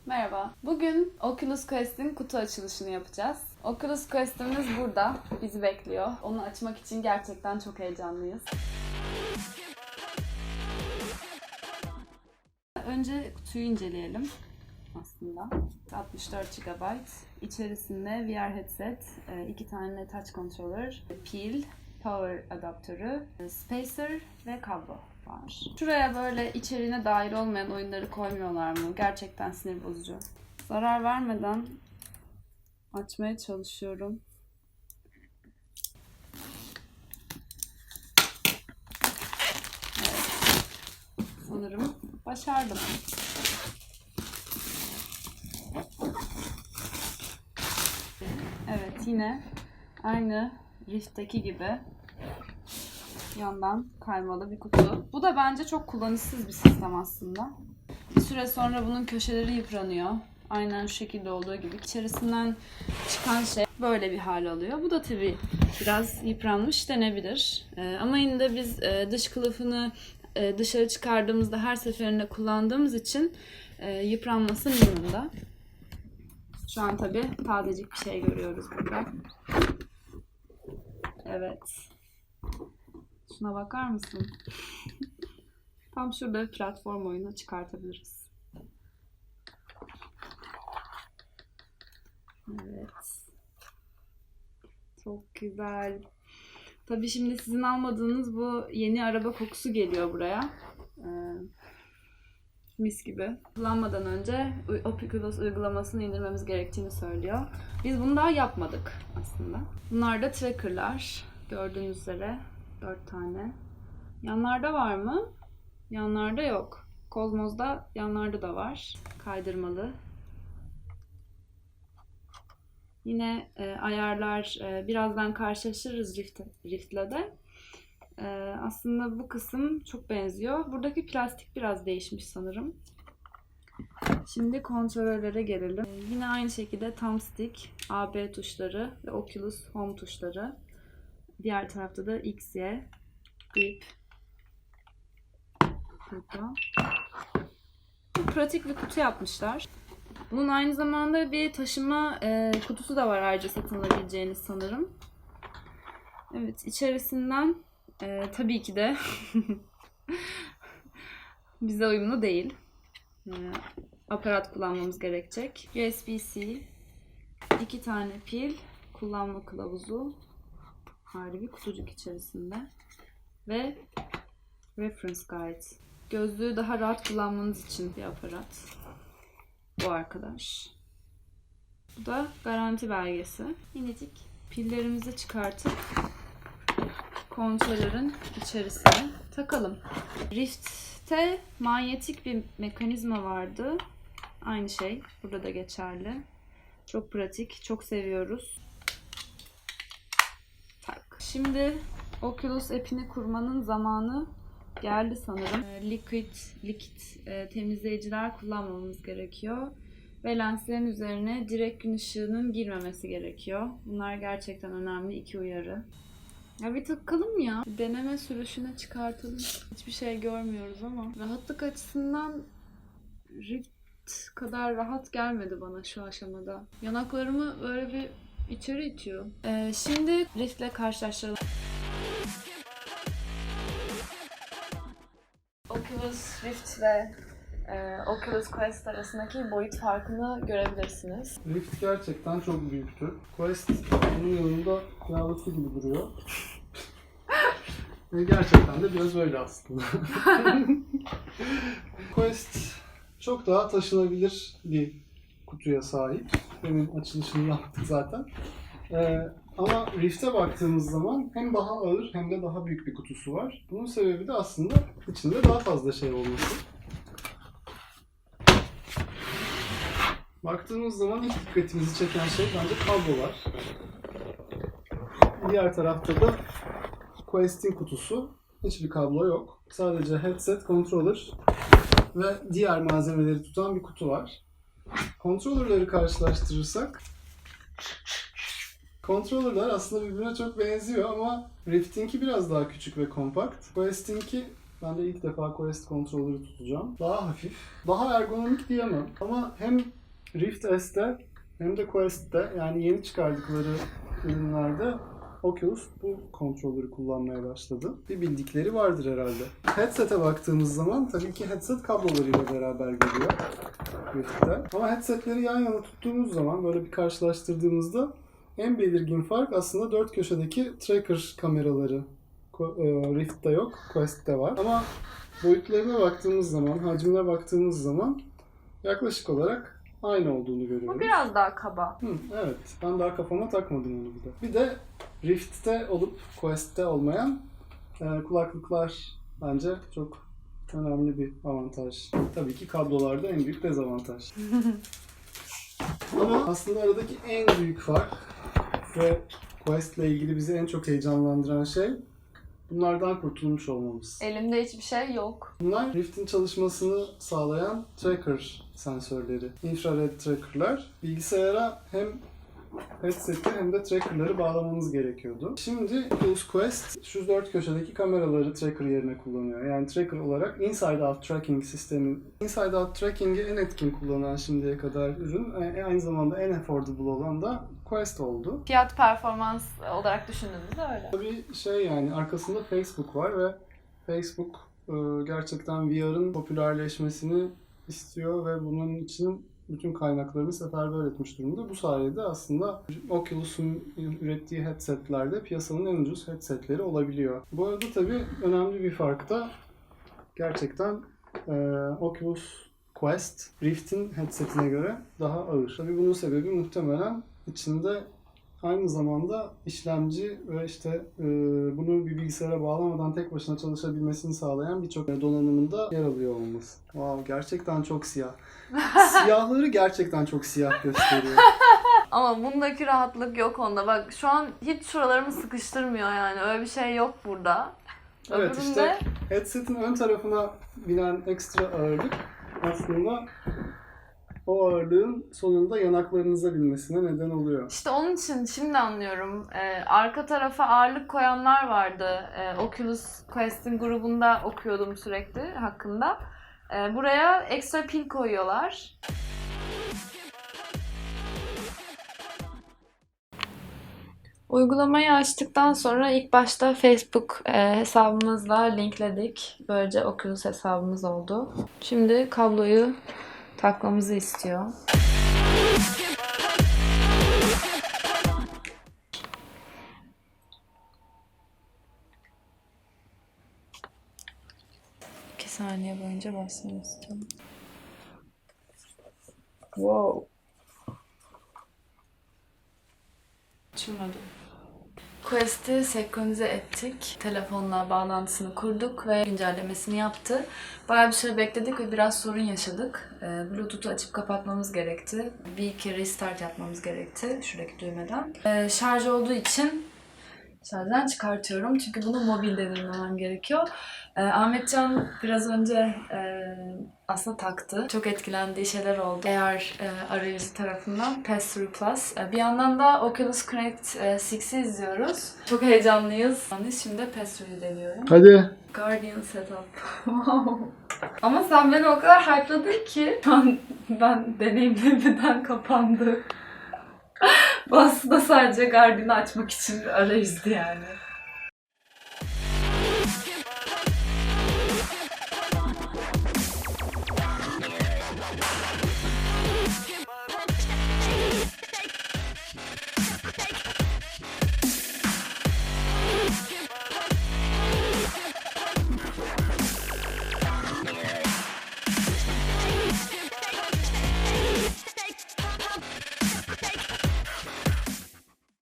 Merhaba. Bugün Oculus Quest'in kutu açılışını yapacağız. Oculus Quest'imiz burada. Bizi bekliyor. Onu açmak için gerçekten çok heyecanlıyız. Önce kutuyu inceleyelim aslında. 64 GB. İçerisinde VR headset, 2 tane touch controller, pil, power adaptörü, spacer ve kablo var. Şuraya böyle içeriğine dair olmayan oyunları koymuyorlar mı? Gerçekten sinir bozucu. Zarar vermeden açmaya çalışıyorum. Evet. Sanırım başardım. Evet, yine aynı Rift'teki gibi yandan kaymalı bir kutu. Bu da bence çok kullanışsız bir sistem aslında. Bir süre sonra bunun köşeleri yıpranıyor. Aynen şu şekilde olduğu gibi. İçerisinden çıkan şey böyle bir hal alıyor. Bu da tabii biraz yıpranmış denebilir. Ama yine de biz dış kılıfını dışarı çıkardığımızda her seferinde kullandığımız için yıpranması minimumda. Şu an tabii tazecik bir şey görüyoruz burada. Evet. Şuna bakar mısın? Tam şurada bir platform oyunu çıkartabiliriz. Evet. Çok güzel. Tabii şimdi sizin almadığınız bu yeni araba kokusu geliyor buraya. Mis gibi. Kullanmadan önce Oculus uygulamasını indirmemiz gerektiğini söylüyor. Biz bunu daha yapmadık aslında. Bunlar da tracker'lar. Gördüğünüz üzere 4 tane. Yanlarda var mı? Yanlarda yok. Kozmos'da yanlarda da var. Kaydırmalı. Yine ayarlar birazdan karşılaşırız Rift'le de. Aslında bu kısım çok benziyor. Buradaki plastik biraz değişmiş sanırım. Şimdi kontrollere gelelim. Yine aynı şekilde thumbstick, AB tuşları ve Oculus Home tuşları. Diğer tarafta da X, Y, grip. Burada. Pratik bir kutu yapmışlar. Bunun aynı zamanda bir taşıma kutusu da var ayrıca satın alabileceğiniz sanırım. Evet, içerisinden tabii ki de bize uyumlu değil. Aparat kullanmamız gerekecek. USB-C, 2 tane pil, kullanma kılavuzu, ayrı bir kutucuk içerisinde ve reference guide. Gözlüğü daha rahat kullanmanız için bir aparat. Bu arkadaş. Bu da garanti belgesi. Minicik pillerimizi çıkartıp kontrolörün içerisine takalım. Rift'te manyetik bir mekanizma vardı. Aynı şey burada da geçerli. Çok pratik, çok seviyoruz. Tak. Şimdi Oculus app'ini kurmanın zamanı geldi sanırım. Likit temizleyiciler kullanmamız gerekiyor. Ve lenslerin üzerine direkt gün ışığının girmemesi gerekiyor. Bunlar gerçekten önemli iki uyarı. Ya bir takalım ya. Deneme sürüşüne çıkartalım. Hiçbir şey görmüyoruz ama. Rahatlık açısından Rift kadar rahat gelmedi bana şu aşamada. Yanaklarımı böyle bir içeri itiyor. Şimdi Rift'le karşılaştıralım. Oculus Rift ve Oculus Quest arasındaki boyut farkını görebilirsiniz. Rift gerçekten çok büyüktü. Quest bunun yanında yağlısı gibi duruyor. Ve gerçekten de biraz öyle aslında. Quest çok daha taşınabilir bir kutuya sahip. Demin açılışını yaptık zaten. Ama Rift'e baktığımız zaman hem daha ağır hem de daha büyük bir kutusu var. Bunun sebebi de aslında içinde daha fazla şey olması. Baktığımız zaman ilk dikkatimizi çeken şey bence kablolar. Diğer tarafta da Quest'in kutusu. Hiçbir kablo yok. Sadece headset, controller ve diğer malzemeleri tutan bir kutu var. Controller'ları karşılaştırırsak controller'lar aslında birbirine çok benziyor ama Rift'inki biraz daha küçük ve kompakt. Quest'inki Ben de ilk defa Quest kontrolörü tutacağım. Daha hafif, daha ergonomik diyemem. Ama hem Rift S'te hem de Quest'te, yani yeni çıkardıkları ürünlerde Oculus bu kontrolörü kullanmaya başladı. Bir bildikleri vardır herhalde. Headset'e baktığımız zaman tabii ki headset kablolarıyla beraber geliyor Rift'te. Ama headsetleri yan yana tuttuğumuz zaman, böyle bir karşılaştırdığımızda en belirgin fark aslında dört köşedeki tracker kameraları. Rift'te yok, Quest'te var. Ama boyutlarına baktığımız zaman, hacmine baktığımız zaman yaklaşık olarak aynı olduğunu görüyoruz. Bu biraz daha kaba. Evet, ben daha kafama takmadım onu bir de. Bir de Rift'te olup Quest'te olmayan kulaklıklar bence çok önemli bir avantaj. Tabii ki kablolarda en büyük dezavantaj. Ama aslında aradaki en büyük fark ve Quest ile ilgili bizi en çok heyecanlandıran şey bunlardan kurtulmuş olmamız. Elimde hiçbir şey yok. Bunlar Rift'in çalışmasını sağlayan tracker sensörleri, infrared trackerlar. Bilgisayara hem headset'i hem de trackerları bağlamamız gerekiyordu. Şimdi Oculus Quest şu dört köşedeki kameraları tracker yerine kullanıyor. Yani tracker olarak inside out tracking sistemi. Inside out tracking'i en etkin kullanan şimdiye kadar ürün, aynı zamanda en affordable olan da Quest oldu. Fiyat performans olarak düşündüğümüzde öyle. Tabii yani arkasında Facebook var ve Facebook gerçekten VR'ın popülerleşmesini istiyor ve bunun için bütün kaynaklarını seferber etmiş durumda. Bu sayede aslında Oculus'un ürettiği headsetlerde piyasanın en ucuz headsetleri olabiliyor. Bu arada tabii önemli bir fark da gerçekten Oculus Quest Rift'in headsetine göre daha ağır. Tabii bunun sebebi muhtemelen içinde aynı zamanda işlemci ve işte bunu bir bilgisayara bağlamadan tek başına çalışabilmesini sağlayan birçok donanımında yer alıyor olması. Wow, gerçekten çok siyah. Siyahları gerçekten çok siyah gösteriyor. Ama bundaki rahatlık yok onda. Bak şu an hiç şuralarımı sıkıştırmıyor yani. Öyle bir şey yok burada. Evet, Öbüründe... işte headset'in ön tarafına binen ekstra ağırlık aslında o ağırlığın sonunda yanaklarınıza binmesine neden oluyor. İşte onun için şimdi anlıyorum. Arka tarafa ağırlık koyanlar vardı. Oculus Quest'in grubunda okuyordum sürekli hakkında. Buraya ekstra pil koyuyorlar. Uygulamayı açtıktan sonra ilk başta Facebook hesabımızla linkledik. Böylece Oculus hesabımız oldu. Şimdi kabloyu takmamızı istiyor. İki saniye boyunca basmayı istiyorum. Wow. Açılmadı. Quest'i senkronize ettik. Telefonla bağlantısını kurduk ve güncellemesini yaptı. Bayağı bir süre bekledik ve biraz sorun yaşadık. Bluetooth'u açıp kapatmamız gerekti. Bir kere restart yapmamız gerekti şuradaki düğmeden. Şarj olduğu için şarjdan çıkartıyorum çünkü bunu mobilde dinlemem gerekiyor. Ahmetcan biraz önce aslında taktı. Çok etkilendiği şeyler oldu. AR arayüzü tarafından Pass-Through Plus. Bir yandan da Oculus Connect 6'i izliyoruz. Çok heyecanlıyız. Şimdi Pass-Through'u deniyorum. Hadi. Guardian Setup. Wow. Ama sen beni o kadar hype'ladın ki ben deneyimlemeden kapandı. Bu aslında sadece Guardian'ı açmak için bir arayüzdü yani.